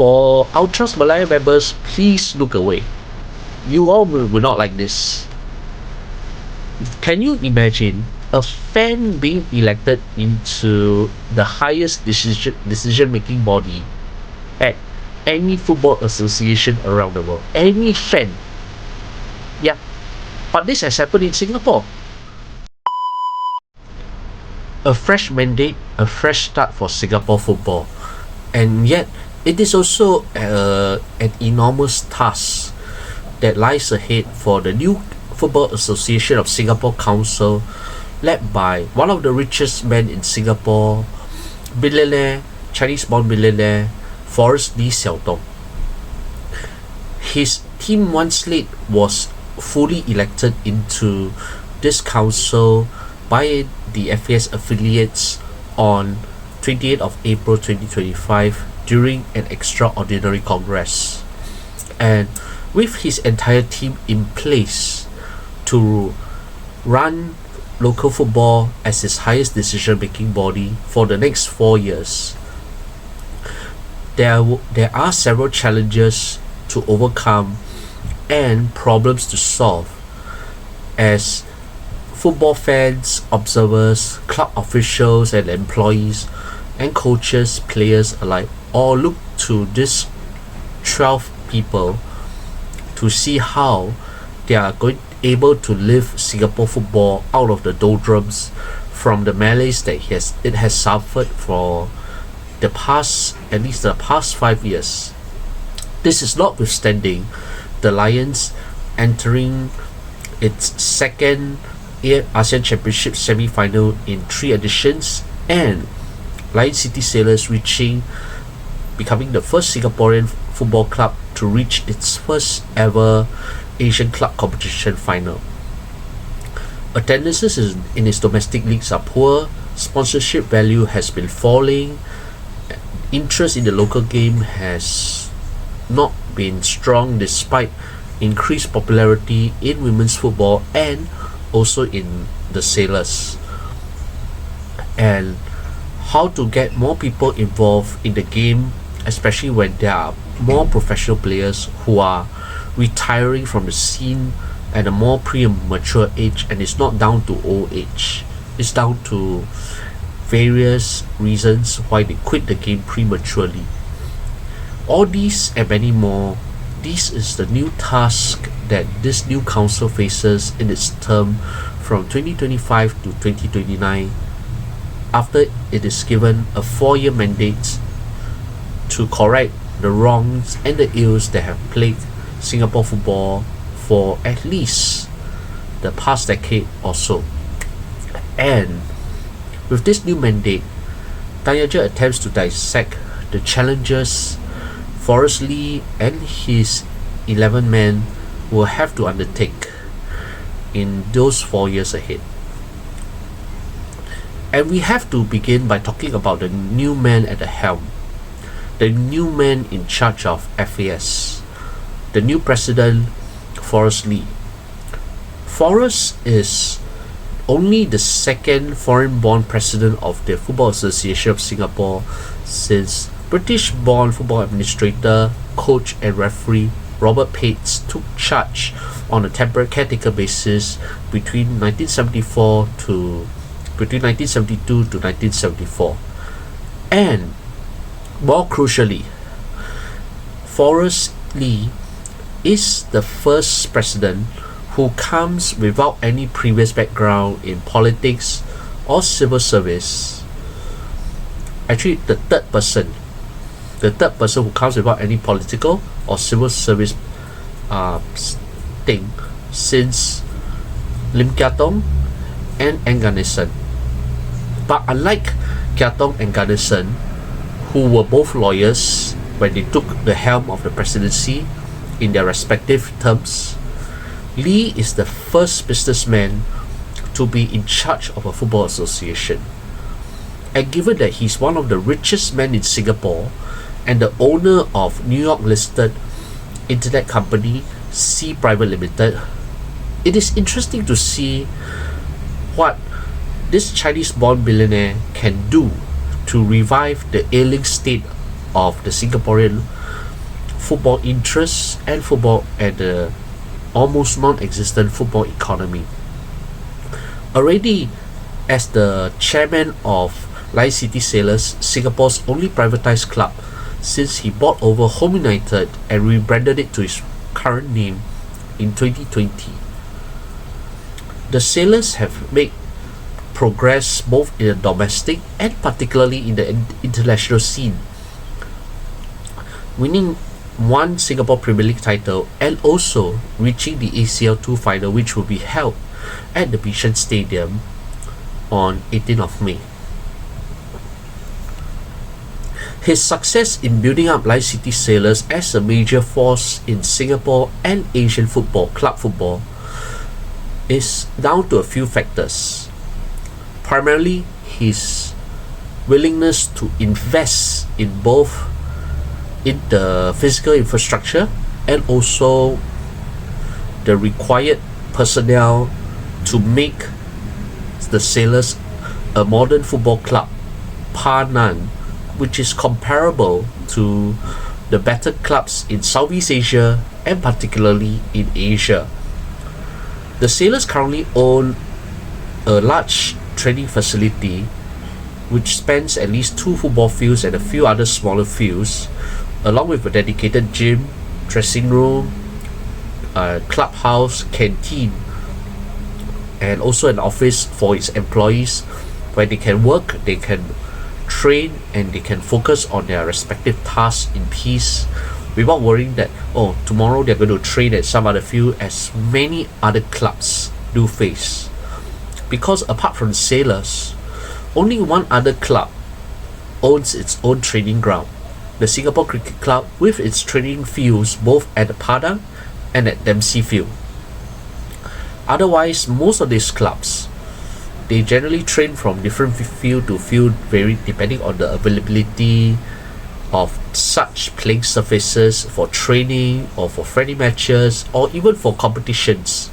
For Ultras Malaya members, please look away. You all will not like this. Can you imagine a fan being elected into the highest decision making body at any football association around the world? Any fan. Yeah. But this has happened in Singapore. A fresh mandate, a fresh start for Singapore football. And yet, it is also an enormous task that lies ahead for the new Football Association of Singapore Council, led by one of the richest men in Singapore, billionaire, Chinese-born billionaire, Forrest Lee Xiaodong. His Team 1 slate was fully elected into this council by the FAS affiliates on 28th of April 2025 during an extraordinary congress. And with his entire team in place to run local football as its highest decision-making body for the next 4 years, there are several challenges to overcome and problems to solve as football fans, observers, club officials and employees and coaches, players alike all look to these 12 people to see how they are able to lift Singapore football out of the doldrums from the malaise that it has suffered for at least the past 5 years. This is notwithstanding the Lions entering its second ASEAN Championship semi-final in 3 editions, and Lion City Sailors becoming the first Singaporean football club to reach its first ever Asian Club competition final. Attendances in its domestic leagues are poor, sponsorship value has been falling, interest in the local game has not been strong despite increased popularity in women's football and also in the Sailors. And how to get more people involved in the game, especially when there are more professional players who are retiring from the scene at a more premature age, and it's not down to old age, it's down to various reasons why they quit the game prematurely. All these and many more, this is the new task that this new council faces in its term from 2025 to 2029 after it is given a 4-year mandate to correct the wrongs and the ills that have plagued Singapore football for at least the past decade or so. And with this new mandate, Tanyaja attempts to dissect the challenges Forrest Lee and his 11 men will have to undertake in those 4 years ahead. And we have to begin by talking about the new man at the helm, the new man in charge of FAS, the new president, Forrest Lee. Forrest is only the second foreign-born president of the Football Association of Singapore since British-born football administrator, coach and referee Robert Pates took charge on a temporary caretaker basis between 1972 to 1974. And more crucially, Forrest Lee is the first president who comes without any previous background in politics or civil service. Actually, the third person who comes without any political or civil service thing since Lim Kia Tong and Ganesan. But unlike Kia Tong and Ganesan, who were both lawyers when they took the helm of the presidency in their respective terms, Lee is the first businessman to be in charge of a football association. And given that he's one of the richest men in Singapore and the owner of New York listed internet company C Private Limited, it is interesting to see what this Chinese-born billionaire can do to revive the ailing state of the Singaporean football interests and football and the almost non-existent football economy. Already, as the chairman of Leicester Sailors, Singapore's only privatised club, since he bought over Home United and rebranded it to his current name in 2020. The Sailors have made progress both in the domestic and particularly in the international scene, winning one Singapore Premier League title and also reaching the ACL2 final, which will be held at the Bishan Stadium on 18th of May. His success in building up Leicester Sailors as a major force in Singapore and Asian club football is down to a few factors. Primarily, his willingness to invest in both in the physical infrastructure and also the required personnel to make the Sailors a modern football club, par none, which is comparable to the better clubs in Southeast Asia and particularly in Asia. The Sailors currently own a large training facility which spans at least 2 football fields and a few other smaller fields, along with a dedicated gym, dressing room, clubhouse, canteen, and also an office for its employees where they can work, they can train, and they can focus on their respective tasks in peace without worrying that, oh, tomorrow they're going to train at some other field, as many other clubs do face. Because apart from Sailors, only one other club owns its own training ground, the Singapore Cricket Club, with its training fields both at the Padang and at Dempsey Field. Otherwise, most of these clubs, they generally train from different field to field, vary depending on the availability of such playing surfaces for training or for friendly matches or even for competitions,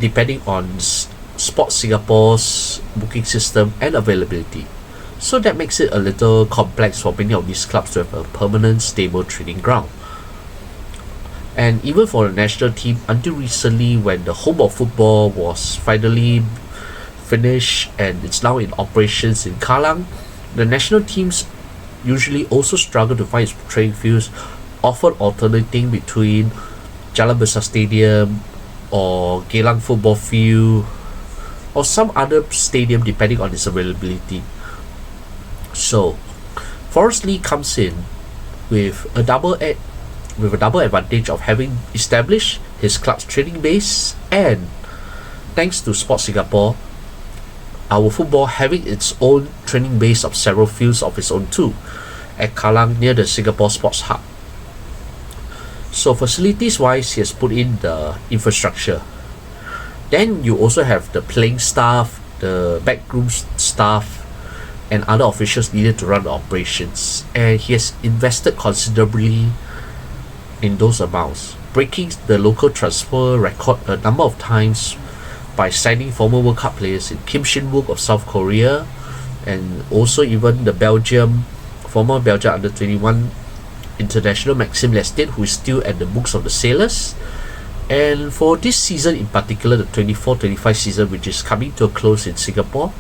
depending on Sports Singapore's booking system and availability. So that makes it a little complex for many of these clubs to have a permanent, stable training ground. And even for the national team, until recently when the home of football was finally finished and it's now in operations in Kallang, the national teams usually also struggle to find its training fields, often alternating between Jalan Besar Stadium or Geylang Football Field or some other stadium depending on its availability. So, Forest Lee comes in with a double advantage of having established his club's training base, and thanks to Sports Singapore, our football having its own training base of several fields of its own too, at Kallang near the Singapore Sports Hub. So facilities wise, he has put in the infrastructure. Then you also have the playing staff, the backroom staff, and other officials needed to run the operations. And he has invested considerably in those amounts, breaking the local transfer record a number of times by signing former World Cup players in Kim Shin-wook of South Korea, and also even the former Belgium under-21 international Maxime Lestienne, who is still at the books of the Sailors. And for this season in particular, the 24-25 season, which is coming to a close in Singapore,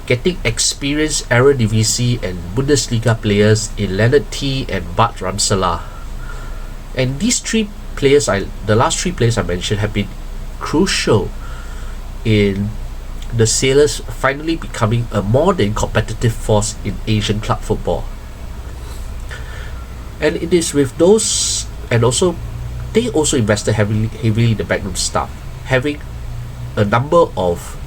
getting experienced Eredivisie and Bundesliga players in Leonard T and Bart Ramselaar. And these the last three players I mentioned have been crucial in the Sailors finally becoming a more than competitive force in Asian club football. And it is with those, and also they also invested heavily in the backroom staff, having a number of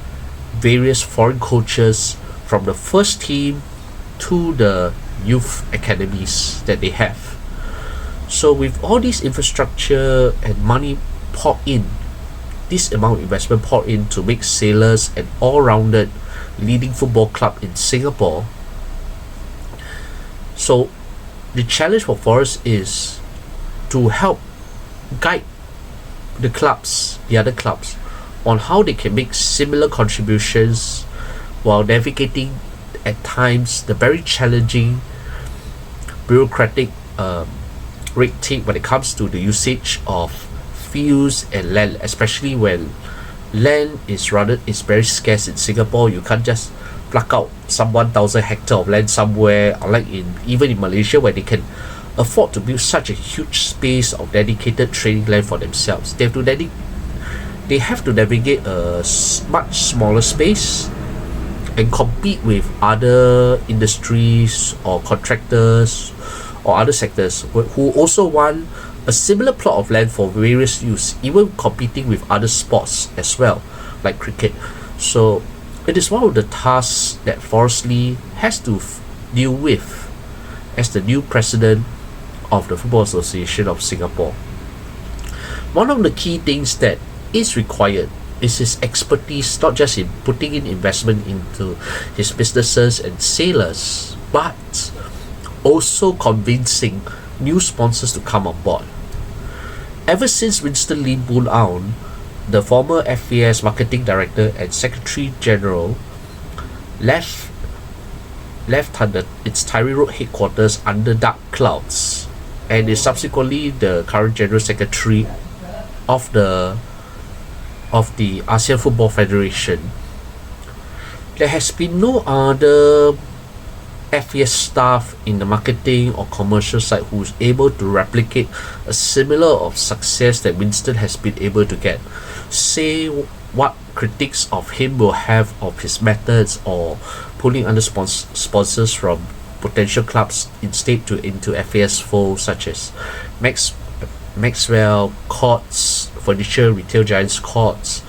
various foreign coaches from the first team to the youth academies that they have. So with all this infrastructure and money poured in, this amount of investment poured in to make Sailors an all-rounded leading football club in Singapore. So the challenge for Forest is to help guide the other clubs, on how they can make similar contributions while navigating at times the very challenging bureaucratic red tape when it comes to the usage of fields and land, especially when land is very scarce in Singapore. You can't just pluck out some 1,000 hectare of land somewhere, unlike even in Malaysia, where they can afford to build such a huge space of dedicated training land for themselves. They have to navigate a much smaller space and compete with other industries or contractors or other sectors who also want a similar plot of land for various use, even competing with other sports as well, like cricket. So it is one of the tasks that Forrest Lee has to deal with as the new president of the Football Association of Singapore. One of the key things that is required is his expertise, not just in putting in investment into his businesses and sailors, but also convincing new sponsors to come on board. Ever since Winston Lee Boon Aun, the former FAS marketing director and secretary general, left under its Tyree Road headquarters under dark clouds, and is subsequently the current general secretary of the ASEAN Football Federation, there has been no other FAS staff in the marketing or commercial side who is able to replicate a similar of success that Winston has been able to get. Say what critics of him will have of his methods or pulling under sponsors from potential clubs instead into FAS fold, such as Maxwell, Courts, Furniture Retail Giants Courts,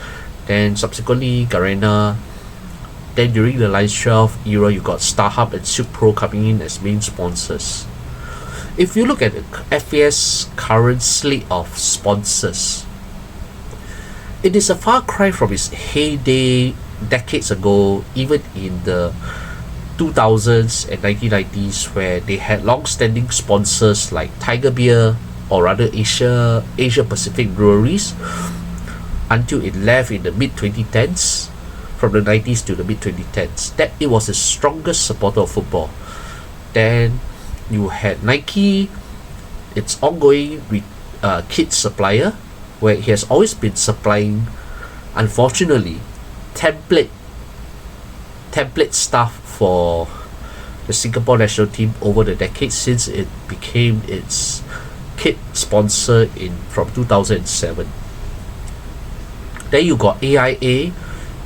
then subsequently Garena. Then during the Lions 12 era, you got StarHub and Silk Pro coming in as main sponsors. If you look at the FAS current slate of sponsors, it is a far cry from its heyday decades ago, even in the 2000s and 1990s, where they had long-standing sponsors like Tiger Beer, or rather Asia Pacific Breweries, until it left in the mid-2010s. From the 90s to the mid-2010s, that it was the strongest supporter of football. Then you had Nike, its ongoing kit supplier, where he has always been supplying, unfortunately, template stuff for the Singapore national team over the decades, since it became its kit sponsor from 2007. Then you got AIA,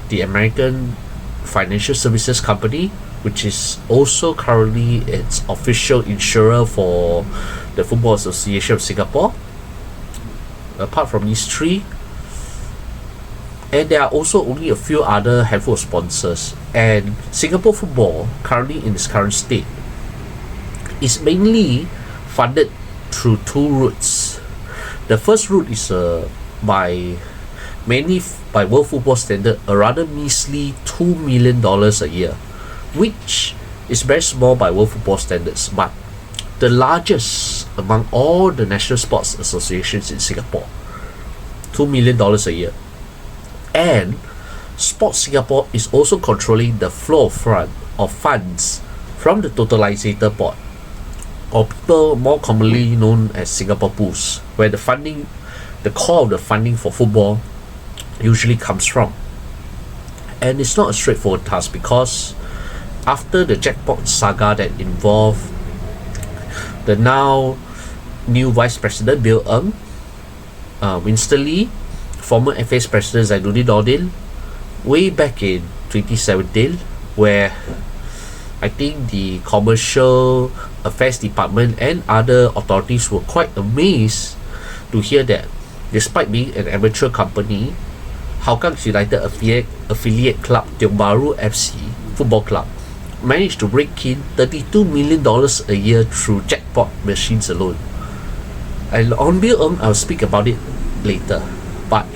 the American Financial Services Company, which is also currently its official insurer for the Football Association of Singapore. Apart from these three, and there are also only a few other handful of sponsors, and Singapore football, currently in its current state, is mainly funded through two routes. The first route is mainly by World Football Standard, a rather measly $2 million a year, which is very small by World Football Standards, but the largest among all the national sports associations in Singapore. $2 million a year. And Sports Singapore is also controlling the flow of funds from the Totalisator Board, or people more commonly known as Singapore Pools, where the core of the funding for football usually comes from. And it's not a straightforward task, because after the jackpot saga that involved the now new Vice President Bill Ng, Winston Lee, former FAS President Zainuddin Nordin, way back in 2017, where I think the Commercial Affairs Department and other authorities were quite amazed to hear that despite being an amateur company, Hougang United affiliate club Tiong Bahru FC Football Club managed to rake in $32 million a year through jackpot machines alone. And on Bill Ng, I'll speak about it later, but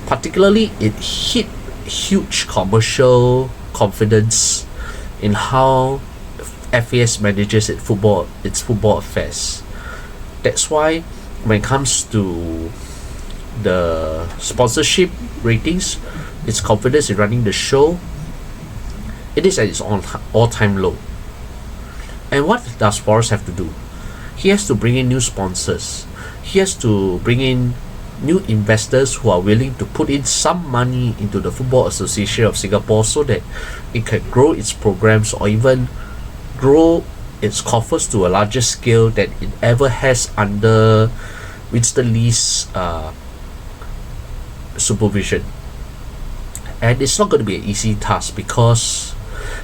particularly it hit huge commercial confidence in how FAS manages its football affairs. That's why when it comes to the sponsorship ratings, its confidence in running the show, it is at its all-time low. And what does Forrest have to do? he has to bring in new sponsors. He has to bring in new investors who are willing to put in some money into the Football Association of Singapore so that it can grow its programs or even grow its coffers to a larger scale than it ever has under Winston Lee's supervision. And it's not going to be an easy task because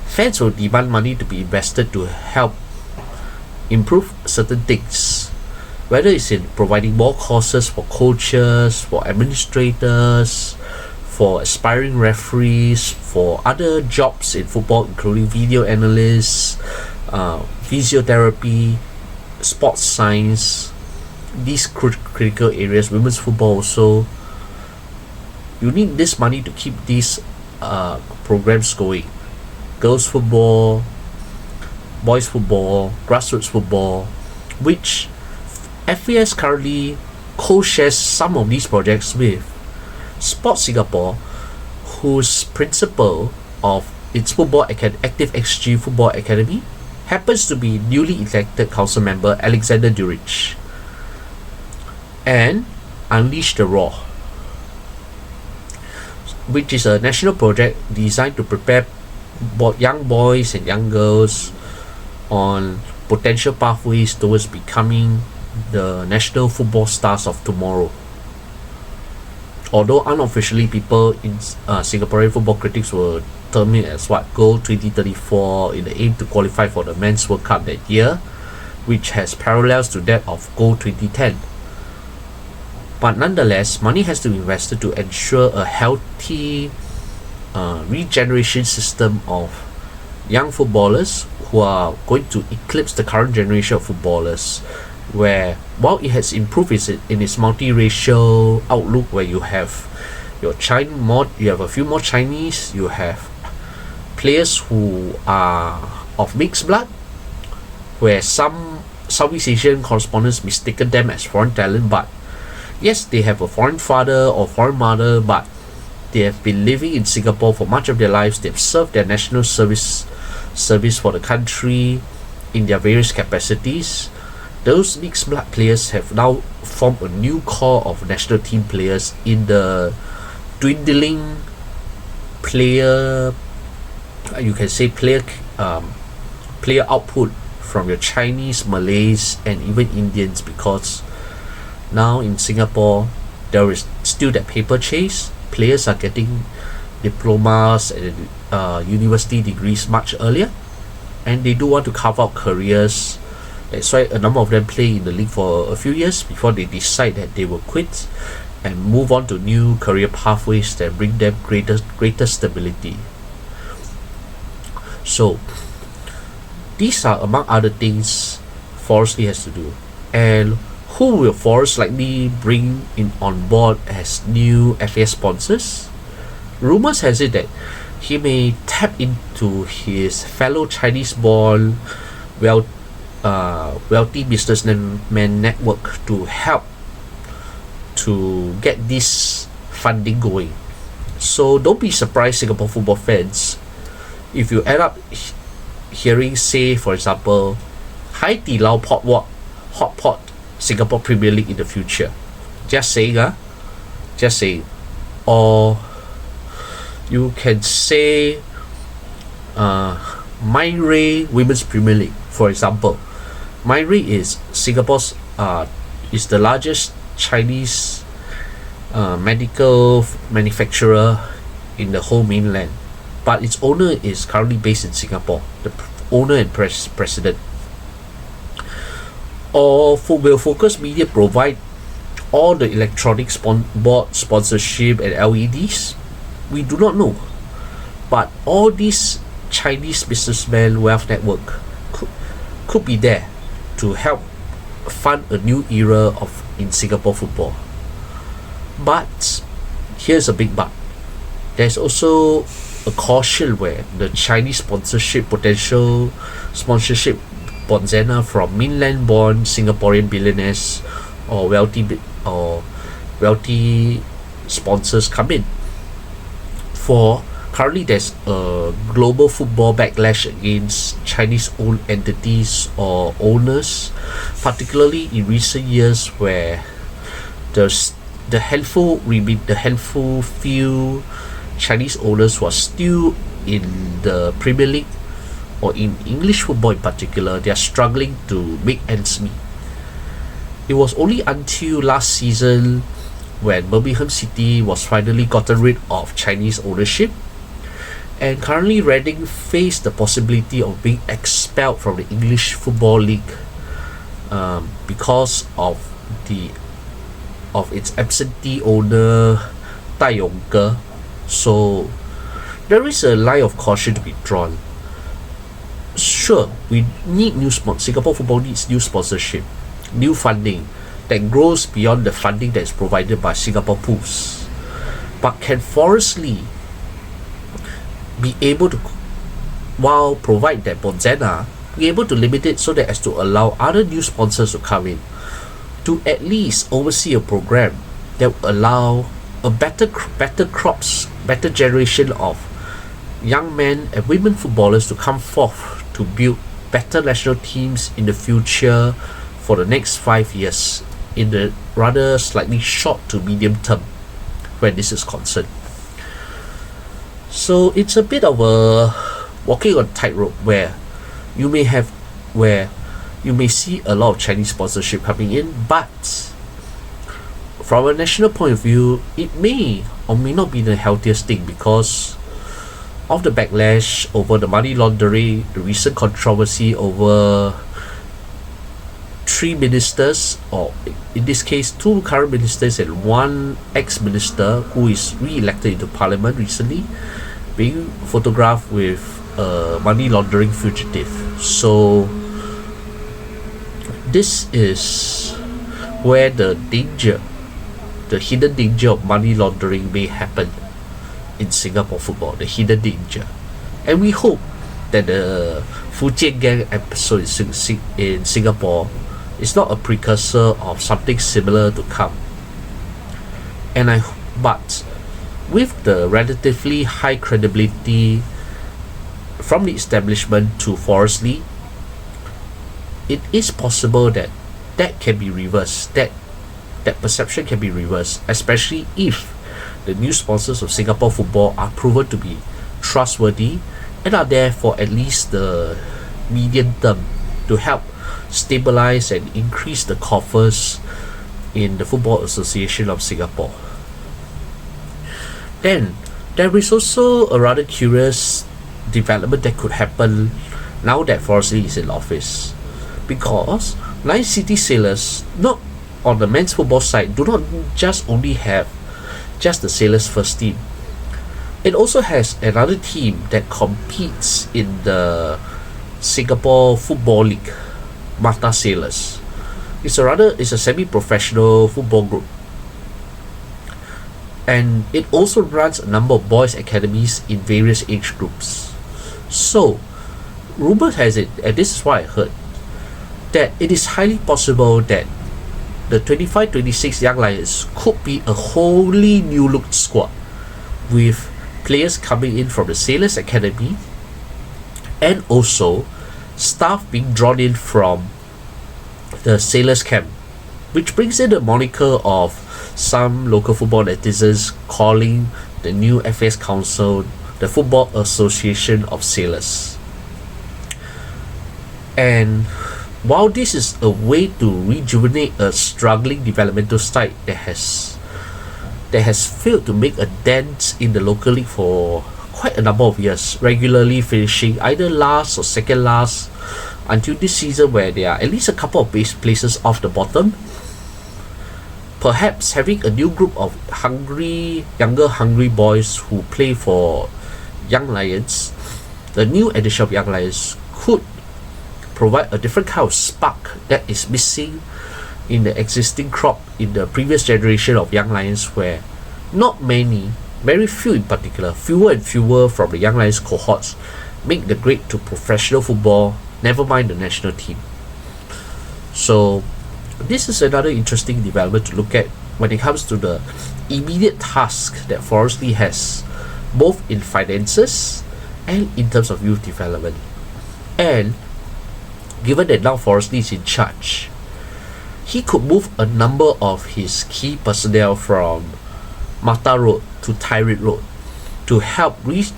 fans will demand money to be invested to help improve certain things, whether it's in providing more courses for coaches, for administrators, for aspiring referees, for other jobs in football including video analysts, physiotherapy, sports science, these critical areas, women's football also. You need this money to keep these programs going. Girls football, boys football, grassroots football, which FAS currently co-shares some of these projects with Sports Singapore, whose principal of its Active XG Football Academy happens to be newly elected council member Alexander Durich. And Unleash the Raw, which is a national project designed to prepare young boys and young girls on potential pathways towards becoming the national football stars of tomorrow. Although unofficially people in Singaporean football critics will term it as Goal 2034 in the aim to qualify for the Men's World Cup that year, which has parallels to that of Goal 2010. But nonetheless, money has to be invested to ensure a healthy regeneration system of young footballers who are going to eclipse the current generation of footballers, where while it has improved in its multiracial outlook, where you have you have a few more Chinese, you have players who are of mixed blood, where some Southeast Asian correspondents mistaken them as foreign talent, but yes, they have a foreign father or foreign mother, but they have been living in Singapore for much of their lives. They've served their national service for the country in their various capacities. Those mixed blood players have now formed a new core of national team players in the dwindling player output from your Chinese, Malays, and even Indians, because now in Singapore there is still that paper chase. Players are getting diplomas and university degrees much earlier, and they do want to carve out careers. That's why a number of them play in the league for a few years before they decide that they will quit and move on to new career pathways that bring them greater stability. So these are among other things Forest Lee has to do. And who will Forest likely bring in on board as new FAS sponsors? Rumors has it that he may tap into his fellow Chinese-born wealthy businessman network to help to get this funding going. So don't be surprised, Singapore football fans, if you end up hearing, say, for example, Hai Di Lao Hot Pot Singapore Premier League in the future. Just saying. Or you can say Myray Women's Premier League, for example. Myray is Singapore's is the largest Chinese medical manufacturer in the whole mainland, but its owner is currently based in Singapore, the owner and president. Or will Focus Media provide all the electronic board sponsorship and LEDs? We do not know, but all these Chinese businessmen wealth network could be there to help fund a new era in Singapore football. But here's a big but. There's also a caution where the Chinese potential sponsorship bonanza from mainland-born Singaporean billionaires or wealthy sponsors come in. For currently there's a global football backlash against Chinese-owned entities or owners, particularly in recent years where there's the handful few Chinese owners who are still in the Premier League or in English football in particular, they are struggling to make ends meet. It was only until last season when Birmingham City was finally gotten rid of Chinese ownership, and currently Reading faced the possibility of being expelled from the English Football League because of its absentee owner Tai Yongke. So there is a line of caution to be drawn. Sure, we need Singapore football needs new sponsorship, new funding that grows beyond the funding that is provided by Singapore Pools. But can Forest Lee be able to, while provide that Bonzena, be able to limit it so that as to allow other new sponsors to come in, to at least oversee a program that will allow a better generation of young men and women footballers to come forth to build better national teams in the future for the next 5 years, in the rather slightly short to medium term when this is concerned. So it's a bit of a walking on tightrope where you may see a lot of Chinese sponsorship coming in, but from a national point of view, it may or may not be the healthiest thing because of the backlash over the money laundering, the recent controversy over 3 ministers, or in this case 2 current ministers and 1 ex-minister who is re-elected into parliament recently, being photographed with a money laundering fugitive. So this is where the hidden danger of money laundering may happen in Singapore football, the hidden danger. And we hope that the Fujian Gang episode in Singapore is not a precursor of something similar to come. But with the relatively high credibility from the establishment to Forest Lee, it is possible that can be reversed, that perception can be reversed, especially if the new sponsors of Singapore football are proven to be trustworthy and are there for at least the medium term to help stabilize and increase the coffers in the Football Association of Singapore. Then there is also a rather curious development that could happen now that Forest Lee is in office, because Lion City Sailors, not on the men's football side, do not just only have just the Sailors first team. It also has another team that competes in the Singapore Football League, Mata Sailors. It's a semi-professional football group, and it also runs a number of boys' academies in various age groups. So, rumor has it, and this is what I heard, that it is highly possible that the 25-26 Young Lions could be a wholly new looked squad, with players coming in from the Sailors Academy and also staff being drawn in from the Sailors Camp, which brings in the moniker of some local football netizens calling the new FAS Council the Football Association of Sailors. And while this is a way to rejuvenate a struggling developmental side that has failed to make a dent in the local league for quite a number of years, regularly finishing either last or second last until this season, where they are at least a couple of base places off the bottom, perhaps having a new group of younger hungry boys who play for Young Lions, the new edition of Young Lions, could provide a different kind of spark that is missing in the existing crop in the previous generation of Young Lions, where not many, very few in particular, fewer and fewer from the Young Lions cohorts make the grade to professional football, never mind the national team. So this is another interesting development to look at when it comes to the immediate task that Forest Lee has both in finances and in terms of youth development. And given that now Forresty is in charge, he could move a number of his key personnel from Mata Road to Tyrant Road to help reformulate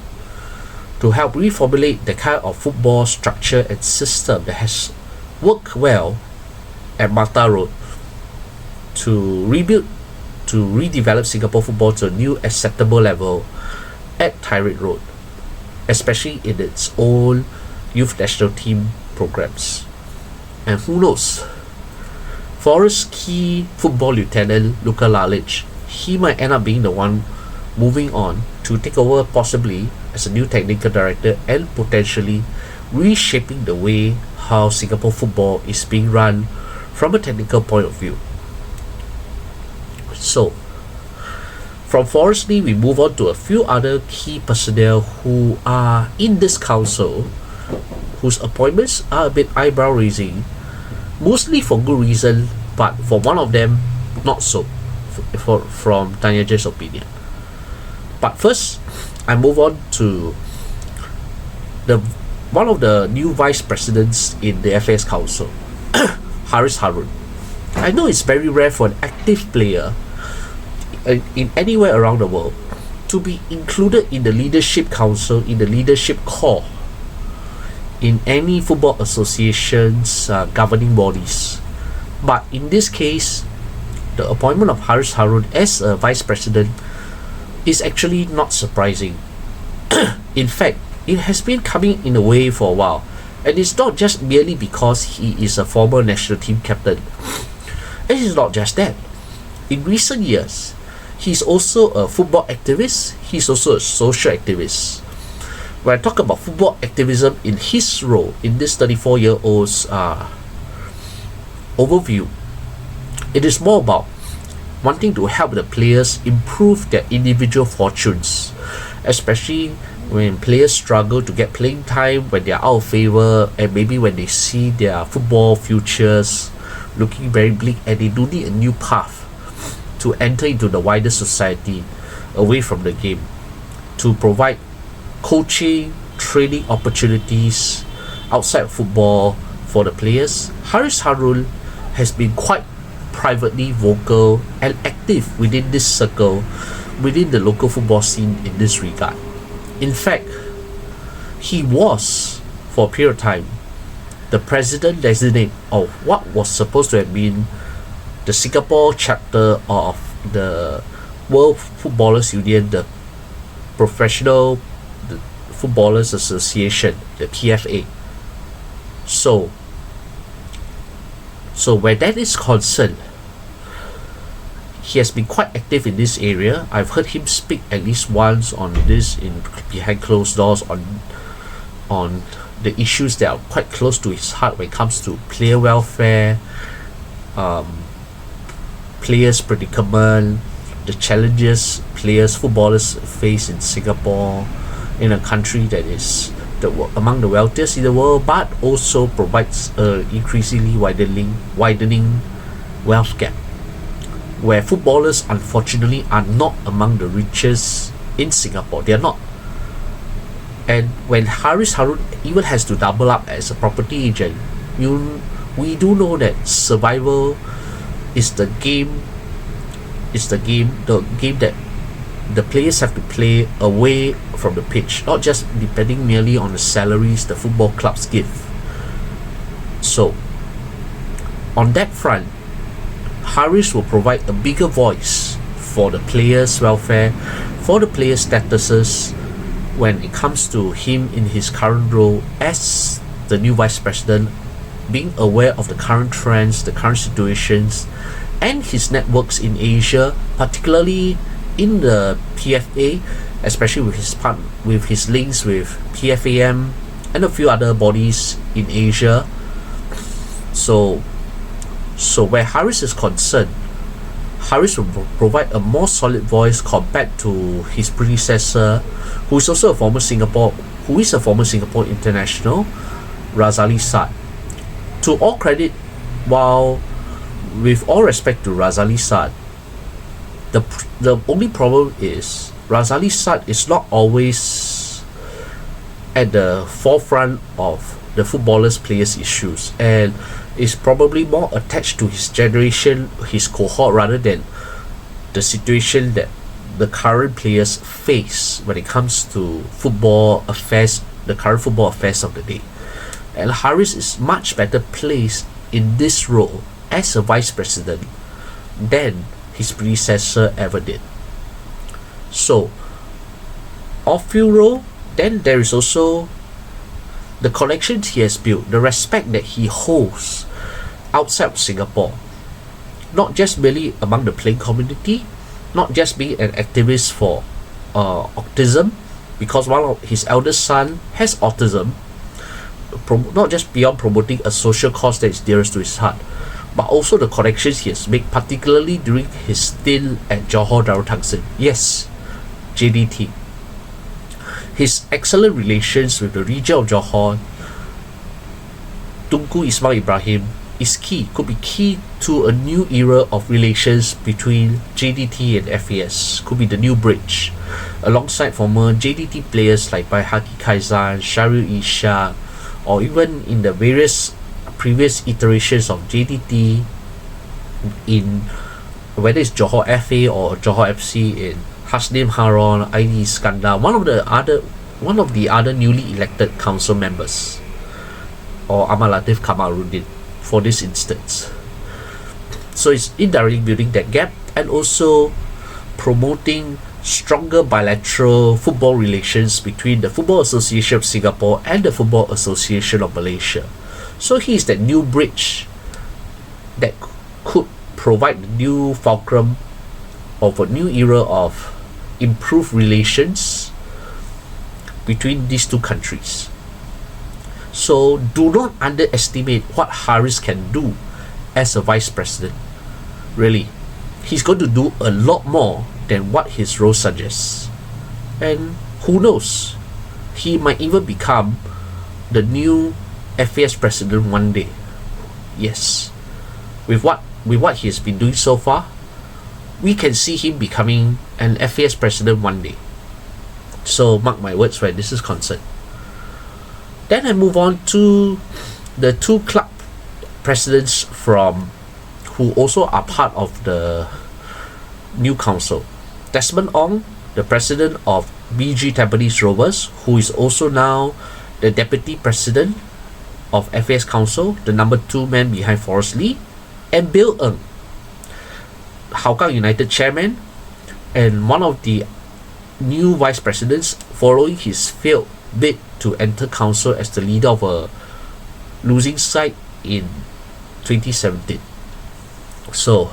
the kind of football structure and system that has worked well at Mata Road, to redevelop Singapore football to a new acceptable level at Tyrant Road, especially in its own youth national team programs. And who knows, Forest's key football lieutenant, Luka Lalic, he might end up being the one moving on to take over possibly as a new technical director and potentially reshaping the way how Singapore football is being run from a technical point of view. So, from Forresty, we move on to a few other key personnel who are in this council, whose appointments are a bit eyebrow-raising, mostly for good reason, but for one of them, not so, from Tanya J's opinion. But first, I move on to one of the new vice presidents in the FAS Council, Haris Harun. I know it's very rare for an active player in anywhere around the world to be included in the leadership council, in the leadership core, in any football association's governing bodies. But in this case, the appointment of Haris Harun as a vice president is actually not surprising. In fact, it has been coming in a way for a while, and it's not just merely because he is a former national team captain. It is not just that. In recent years, he's also a football activist, he's also a social activist. When I talk about football activism in his role in this 34-year-old's overview, it is more about wanting to help the players improve their individual fortunes, especially when players struggle to get playing time, when they are out of favour, and maybe when they see their football futures looking very bleak and they do need a new path to enter into the wider society away from the game, to provide coaching, training opportunities outside of football for the players. Haris Harun has been quite privately vocal and active within this circle, within the local football scene in this regard. In fact, he was, for a period of time, the president designate of what was supposed to have been the Singapore chapter of the World Footballers Union, the Professional Footballers Association, the PFA. So where that is concerned, he has been quite active in this area. I've heard him speak at least once on this behind closed doors on the issues that are quite close to his heart when it comes to player welfare, players' predicament, the challenges footballers face in Singapore, in a country that is among the wealthiest in the world, but also provides an increasingly widening wealth gap, where footballers unfortunately are not among the richest in Singapore. They are not. And when Haris Harun even has to double up as a property agent, we do know that survival is the game that the players have to play away from the pitch, not just depending merely on the salaries the football clubs give. So, on that front, Haris will provide a bigger voice for the players' welfare, for the players' statuses, when it comes to him in his current role as the new vice president, being aware of the current trends, the current situations, and his networks in Asia, particularly in the PFA, especially with his links with PFAM and a few other bodies in Asia. So where Haris is concerned, Haris will provide a more solid voice compared to his predecessor, who is a former Singapore international, Razali Saad. To all credit, while with all respect to Razali Saad, the only problem is Razali Sat is not always at the forefront of the footballers players issues, and is probably more attached to his generation, his cohort, rather than the situation that the current players face when it comes to football affairs, the current football affairs of the day. And Haris is much better placed in this role as a vice president than his predecessor ever did. So, off-field role, then there is also the connections he has built, the respect that he holds outside of Singapore, not just merely among the playing community, not just being an activist for autism, because one of his eldest son has autism, not just beyond promoting a social cause that is dearest to his heart, but also the connections he has made, particularly during his stint at Johor Darul Tangsin. Yes, JDT. His excellent relations with the region of Johor, Tunku Ismail Ibrahim, is key, could be key to a new era of relations between JDT and FAS, could be the new bridge, alongside former JDT players like Baihaki Kaizan, Sharil Isha, or even in the various previous iterations of JDT in whether it's Johor FA or Johor FC, in Hasnim Haron, Aini Iskandar, one of the other newly elected council members, or Amal Latif Kamarudin for this instance. So it's indirectly building that gap and also promoting stronger bilateral football relations between the Football Association of Singapore and the Football Association of Malaysia. So he is that new bridge that could provide the new fulcrum of a new era of improved relations between these two countries. So do not underestimate what Haris can do as a vice president. Really, he's going to do a lot more than what his role suggests. And who knows, he might even become the new FAS president one day. Yes, with what he has been doing so far, we can see him becoming an FAS president one day. So mark my words where this is concerned. Then I move on to the two club presidents who also are part of the new council. Desmond Ong, the president of BG Tampines Rovers, who is also now the deputy president of FAS Council, the number 2 man behind Forrest Lee, and Bill Ng, Hougang United chairman, and one of the new vice presidents following his failed bid to enter council as the leader of a losing side in 2017. So,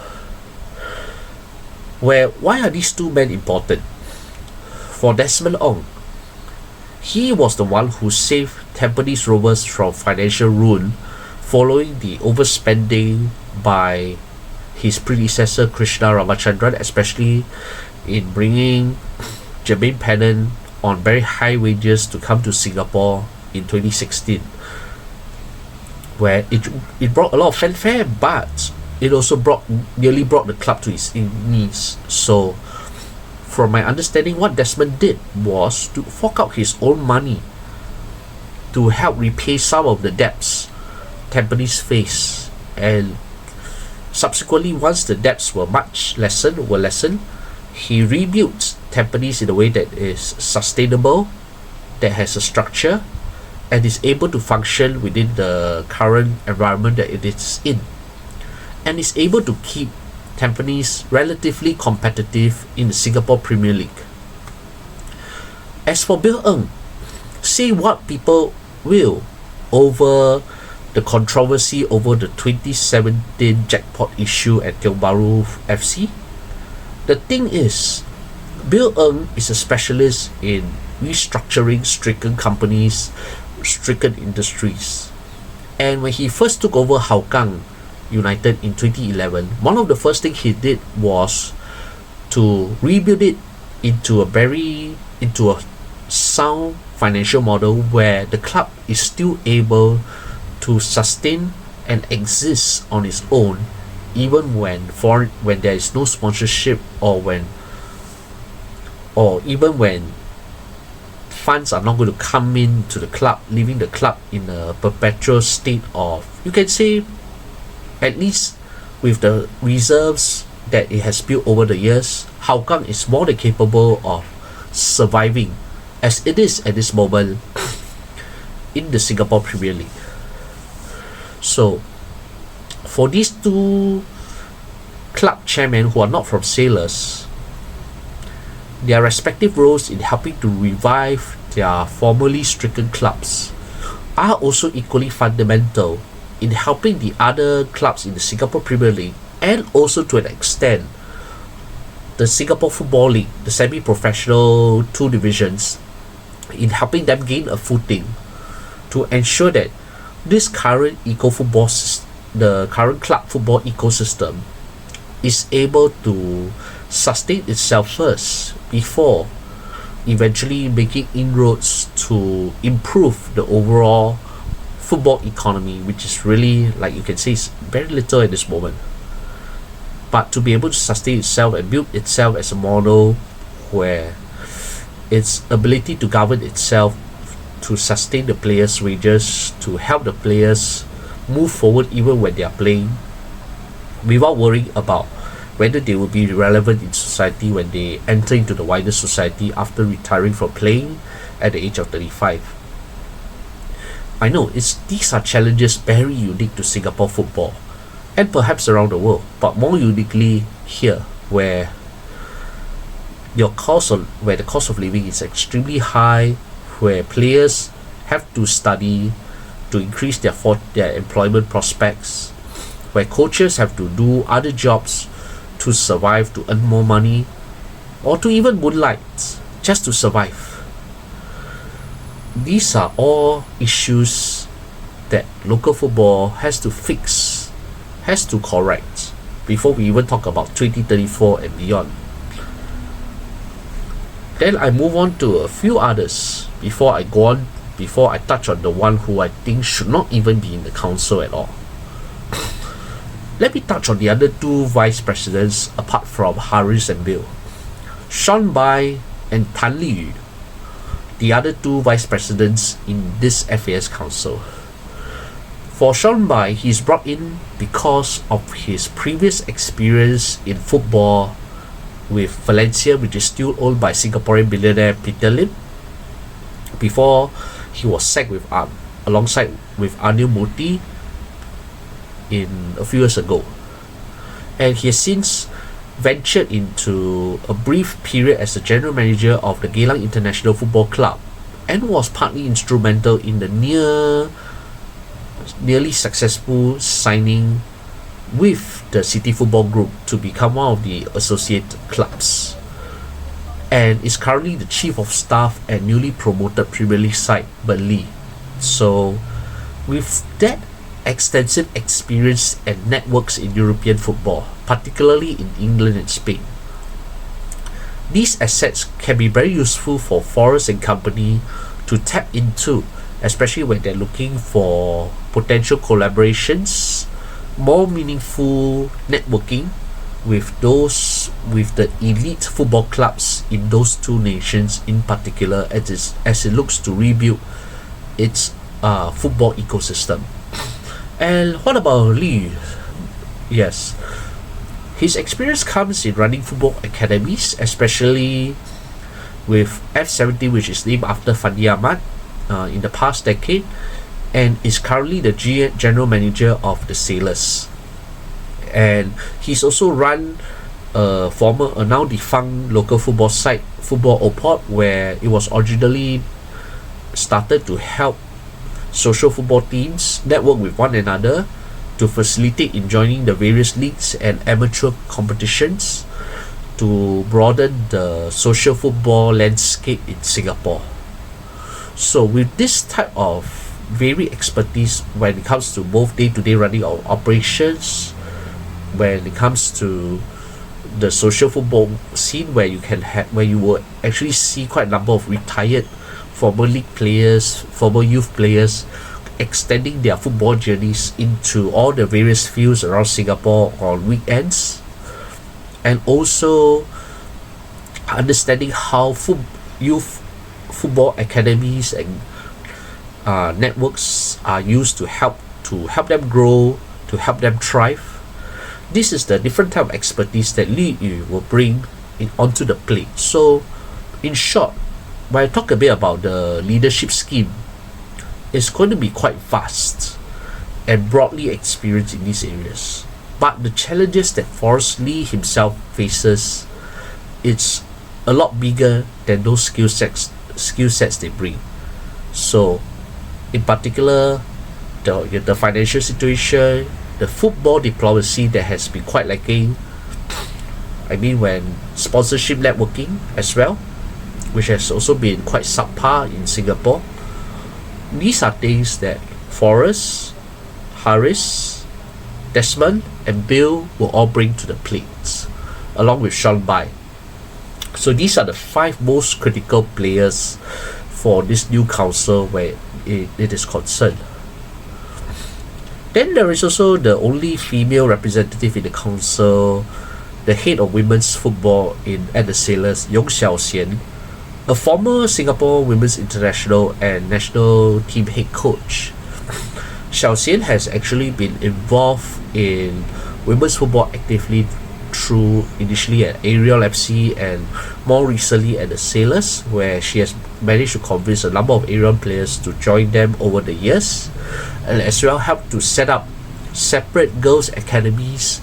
why are these two men important? For Desmond Ong, he was the one who saved Tampines Rovers from financial ruin following the overspending by his predecessor Krishna Ramachandran, especially in bringing Jermaine Pennant on very high wages to come to Singapore in 2016, where it brought a lot of fanfare, but it also nearly brought the club to its knees. So from my understanding, what Desmond did was to fork out his own money to help repay some of the debts Tampines faced, and subsequently, once the debts were lessened, he rebuilt Tampines in a way that is sustainable, that has a structure, and is able to function within the current environment that it is in, and is able to keep Tampines relatively competitive in the Singapore Premier League. As for Bill Ng, say what people will over the controversy over the 2017 jackpot issue at Tiong Bahru FC, the thing is, Bill Ng is a specialist in restructuring stricken companies, stricken industries. And when he first took over Hougang United in 2011, one of the first things he did was to rebuild it into a sound financial model where the club is still able to sustain and exist on its own, even when there is no sponsorship, or when or even when funds are not going to come in to the club, leaving the club in a perpetual state of, you can say, at least with the reserves that it has built over the years, Hougang is more than capable of surviving as it is at this moment in the Singapore Premier League. So for these two club chairmen who are not from Sailors, their respective roles in helping to revive their formerly stricken clubs are also equally fundamental in helping the other clubs in the Singapore Premier League, and also to an extent the Singapore Football League, the semi-professional two divisions, in helping them gain a footing to ensure that this current the current club football ecosystem is able to sustain itself first before eventually making inroads to improve the overall football economy, which is really, like you can say, is very little at this moment. But to be able to sustain itself and build itself as a model where its ability to govern itself, to sustain the players' wages, to help the players move forward even when they are playing, without worrying about whether they will be relevant in society when they enter into the wider society after retiring from playing at the age of 35. I know these are challenges very unique to Singapore football and perhaps around the world, but more uniquely here, where the cost of living is extremely high, where players have to study to increase their employment prospects, where coaches have to do other jobs to survive, to earn more money, or to even moonlight just to survive. These are all issues that local football has to fix, has to correct, before we even talk about 2034 and beyond. Then I move on to a few others before I touch on the one who I think should not even be in the council at all. Let me touch on the other two vice presidents apart from Haris and Bill, Sean Bai and Tan Li Yu, the other two vice presidents in this FAS council. For Sean Bai, he's brought in because of his previous experience in football with Valencia, which is still owned by Singaporean billionaire Peter Lim, before he was sacked alongside with Anil Murthy in a few years ago. And he has since ventured into a brief period as the general manager of the Geylang International Football Club, and was partly instrumental in the nearly successful signing with the City Football Group to become one of the associate clubs, and is currently the chief of staff at newly promoted Premier League side Burnley. So with that extensive experience and networks in European football, particularly in England and Spain, these assets can be very useful for Forrest and company to tap into, especially when they're looking for potential collaborations, more meaningful networking with the elite football clubs in those two nations in particular, as it looks to rebuild its football ecosystem. And what about Lee? Yes, his experience comes in running football academies, especially with F70, which is named after Fandi Ahmad, in the past decade, and is currently the general manager of the Sailors. And he's also run a now defunct local football site, Football Oport, where it was originally started to help social football teams network with one another to facilitate in joining the various leagues and amateur competitions to broaden the social football landscape in Singapore. So with this type of varied expertise when it comes to both day-to-day running of operations, when it comes to the social football scene, where you will actually see quite a number of retired former league players, former youth players extending their football journeys into all the various fields around Singapore on weekends, and also understanding how youth football academies and networks are used to help them grow, to help them thrive. This is the different type of expertise that Li Yu will bring onto the plate. So, in short, when I talk a bit about the leadership scheme, it's going to be quite vast and broadly experienced in these areas. But the challenges that Forrest Lee himself faces, it's a lot bigger than those skill sets they bring. So, in particular, the financial situation, the football diplomacy that has been quite lacking. I mean, when sponsorship networking as well, which has also been quite subpar in Singapore. These are things that Forrest, Harris, Desmond, and Bill will all bring to the plate, along with Sean Bai. So these are the 5 most critical players for this new council where it is concerned. Then there is also the only female representative in the council, the head of women's football at the Sailors, Yong Xiaoxian, a former Singapore Women's International and national team head coach. Xiaoxian has actually been involved in women's football actively through initially at Ariel FC and more recently at the Sailors, where she has managed to convince a number of Ariel players to join them over the years, and as well helped to set up separate girls' academies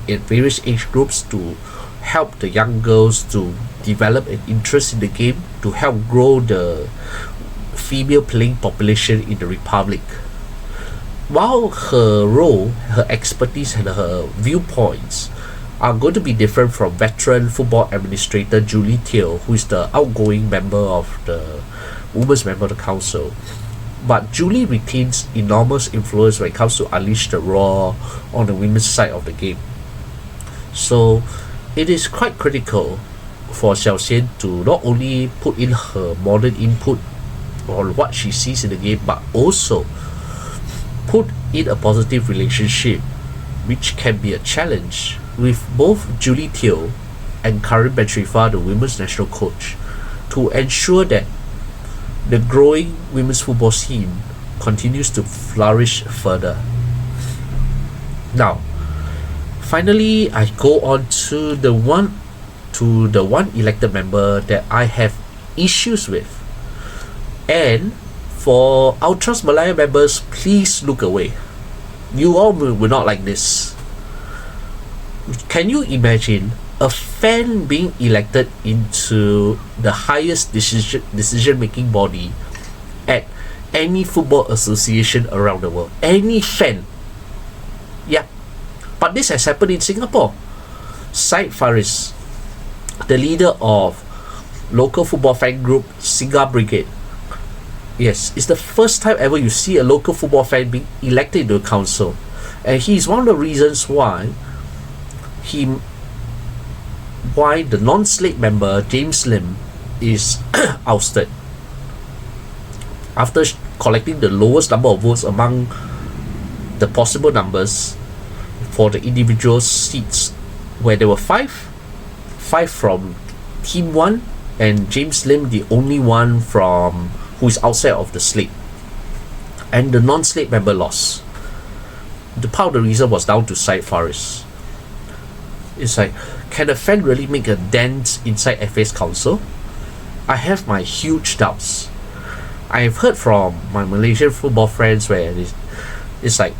in various age groups to help the young girls to develop an interest in the game, to help grow the female playing population in the Republic. While her role, her expertise, and her viewpoints are going to be different from veteran football administrator Julie Teo, who is the outgoing member of the women's member of the council. But Julie retains enormous influence when it comes to unleash the raw on the women's side of the game. So it is quite critical for Xiaoxian to not only put in her modern input on what she sees in the game, but also put in a positive relationship, which can be a challenge, with both Julie Teo and Karim Bentrifa, the women's national coach, to ensure that the growing women's football scene continues to flourish further. Now, finally, I go on to the one elected member that I have issues with. And for Ultras Malaya members, please look away. You all will not like this. Can you imagine a fan being elected into the highest decision making body at any football association around the world? Any fan. Yeah. But this has happened in Singapore. Syed Faris, the leader of local football fan group Singa Brigade. Yes, it's the first time ever you see a local football fan being elected into a council. And he is one of the reasons why the non-slate member James Lim is ousted after collecting the lowest number of votes among the possible numbers for the individual seats, where there were five from Team 1 and James Lim the only one from who is outside of the slate, and the non-slate member lost. The part of the reason was down to Syed Faris. It's like, can a fan really make a dent inside FA's council? I have my huge doubts. I have heard from my Malaysian football friends where it's like,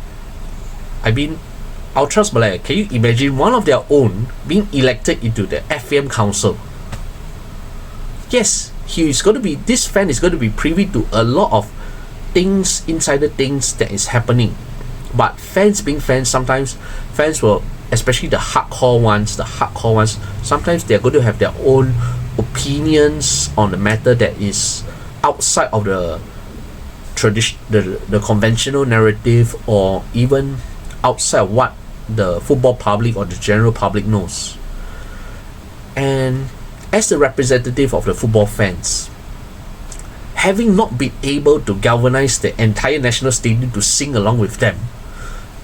I mean, Ultras Malaya, can you imagine one of their own being elected into the FAM council? Yes, this fan is going to be privy to a lot of things, insider things that is happening. But fans being fans, sometimes fans will, especially the hardcore ones, sometimes they're going to have their own opinions on the matter that is outside of the tradition, the conventional narrative, or even outside of what the football public or the general public knows. And as the representative of the football fans, having not been able to galvanize the entire national stadium to sing along with them,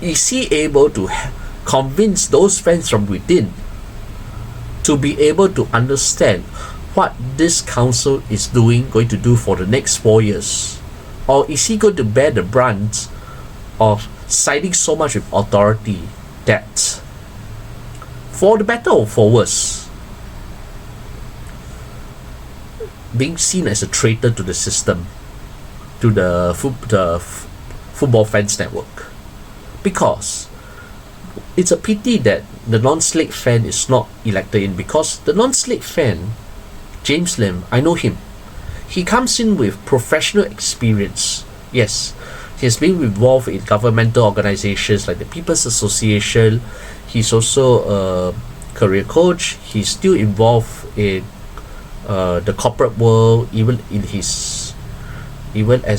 is he able to convince those fans from within to be able to understand what this council is going to do for the next 4 years? Or is he going to bear the brunt of siding so much with authority that, for the better or for worse, being seen as a traitor to the system, to the football fans network? Because it's a pity that the non-Slate fan is not elected in, because the non-Slate fan, James Lim, I know him. He comes in with professional experience. Yes, he has been involved in governmental organizations like the People's Association. He's also a career coach. He's still involved in the corporate world, even as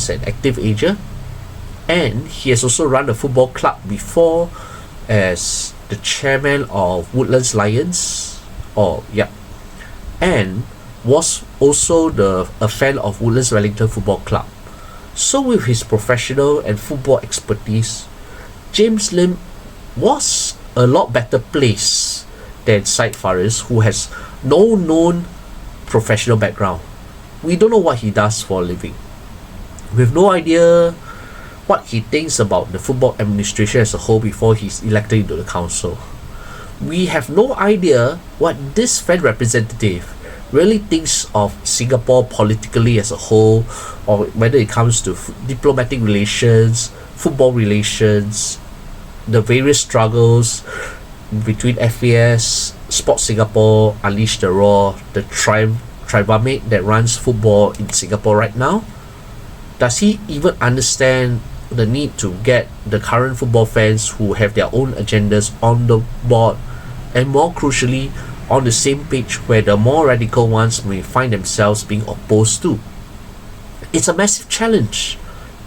an active agent. And he has also run a football club before as the chairman of Woodlands Lions, and was also a fan of Woodlands Wellington Football Club. So with his professional and football expertise, James Lim was a lot better placed than Syed Faris, who has no known professional background. We don't know what he does for a living. We have no idea what he thinks about the football administration as a whole before he's elected into the council. We have no idea what this fan representative really thinks of Singapore politically as a whole, or whether it comes to diplomatic relations, football relations, the various struggles between FAS, Sport Singapore, Unleash the Raw, the tribamate that runs football in Singapore right now. Does he even understand the need to get the current football fans who have their own agendas on the board, and more crucially, on the same page where the more radical ones may find themselves being opposed to? It's a massive challenge,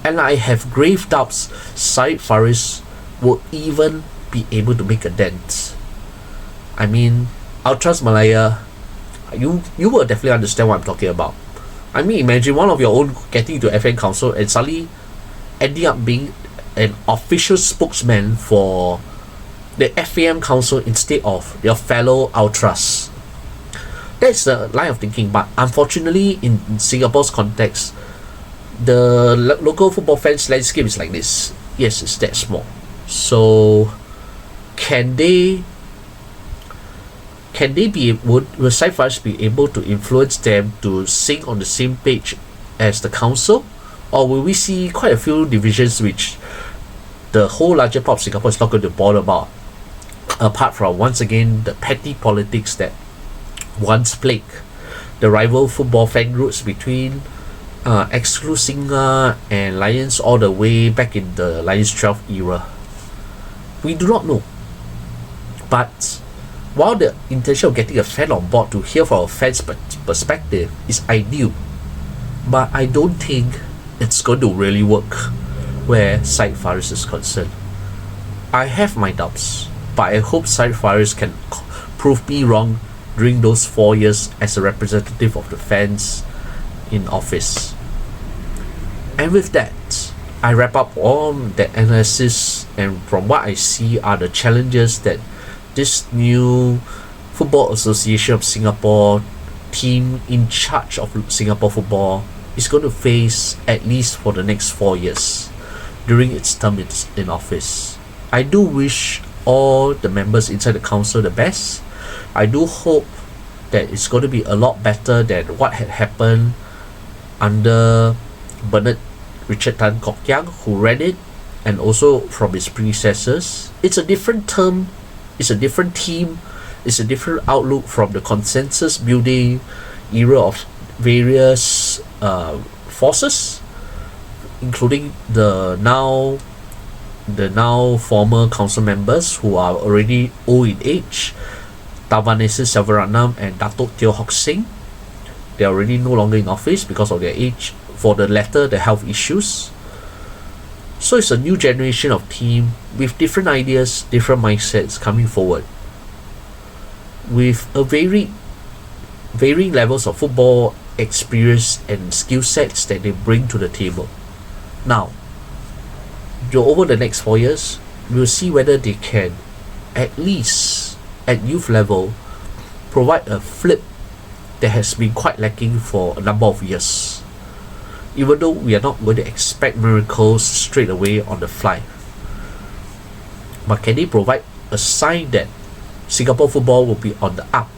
and I have grave doubts Syed Faris will even be able to make a dent. I mean, Ultras Malaya, you will definitely understand what I'm talking about. I mean, imagine one of your own getting into FN Council and suddenly ending up being an official spokesman for the FAM Council instead of your fellow Ultras. That's the line of thinking, but unfortunately in Singapore's context, the local football fans landscape is like this. Yes, it's that small. So will Syed Faris be able to influence them to sing on the same page as the council? Or will we see quite a few divisions which the whole larger part of Singapore is not going to bother about, apart from, once again, the petty politics that once plagued the rival football fan groups between Exclu Singa and Lions all the way back in the Lions 12 era? We do not know. But while the intention of getting a fan on board to hear from a fan's perspective is ideal, but I don't think it's going to really work where Syed Faris is concerned. I have my doubts, but I hope Syed Faris can prove me wrong during those 4 years as a representative of the fans in office. And with that, I wrap up all the analysis, and from what I see are the challenges that this new Football Association of Singapore team in charge of Singapore football is going to face at least for the next 4 years during its term in office. I do wish all the members inside the council the best. I do hope that it's going to be a lot better than what had happened under Bernard Richard Tan Kok Yang, who ran it, and also from his predecessors. It's a different term, it's a different team, it's a different outlook from the consensus building era of various forces, including the now former council members who are already old in age, Tavanese Selvaratnam and Datuk Teo Hock Sing. They are already no longer in office because of their age, for the latter, the health issues. So it's a new generation of team with different ideas, different mindsets coming forward, with a varying levels of football experience and skill sets that they bring to the table. Now, over the next 4 years, we'll see whether they can, at least at youth level, provide a flip that has been quite lacking for a number of years. Even though we are not going to expect miracles straight away on the fly, but can they provide a sign that Singapore football will be on the up,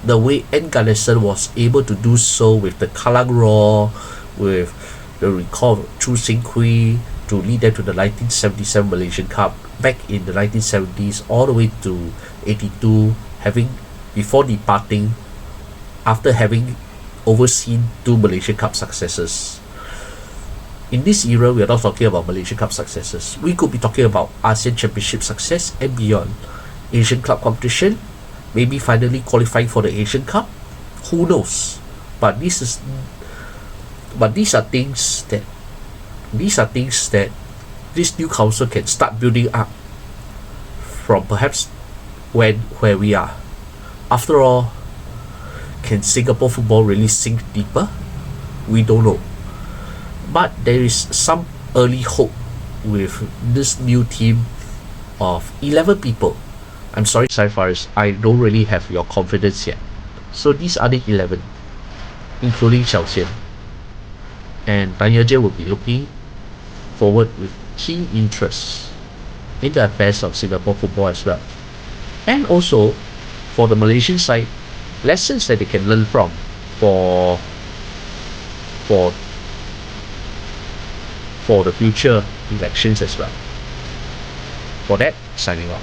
the way Engalesen was able to do so with the Kallang Roar, with the recall of Chu Sing Kui to lead them to the 1977 Malaysian Cup, back in the 1970s all the way to 82, having before departing after having overseen 2 Malaysian Cup successes. In this era, we are not talking about Malaysian Cup successes. We could be talking about ASEAN Championship success and beyond. Asian Club competition, maybe finally qualifying for the Asian Cup. Who knows? But these are things that this new council can start building up from perhaps where we are. After all, can Singapore football really sink deeper? We don't know. But there is some early hope with this new team of 11 people. I'm sorry, Sci-Fires, I don't really have your confidence yet. So these are the 11, including Xiao Xian. And Tan Ye will be looking forward with keen interest in the affairs of Singapore football as well. And also, for the Malaysian side, lessons that they can learn from for the future elections as well. For that, signing off.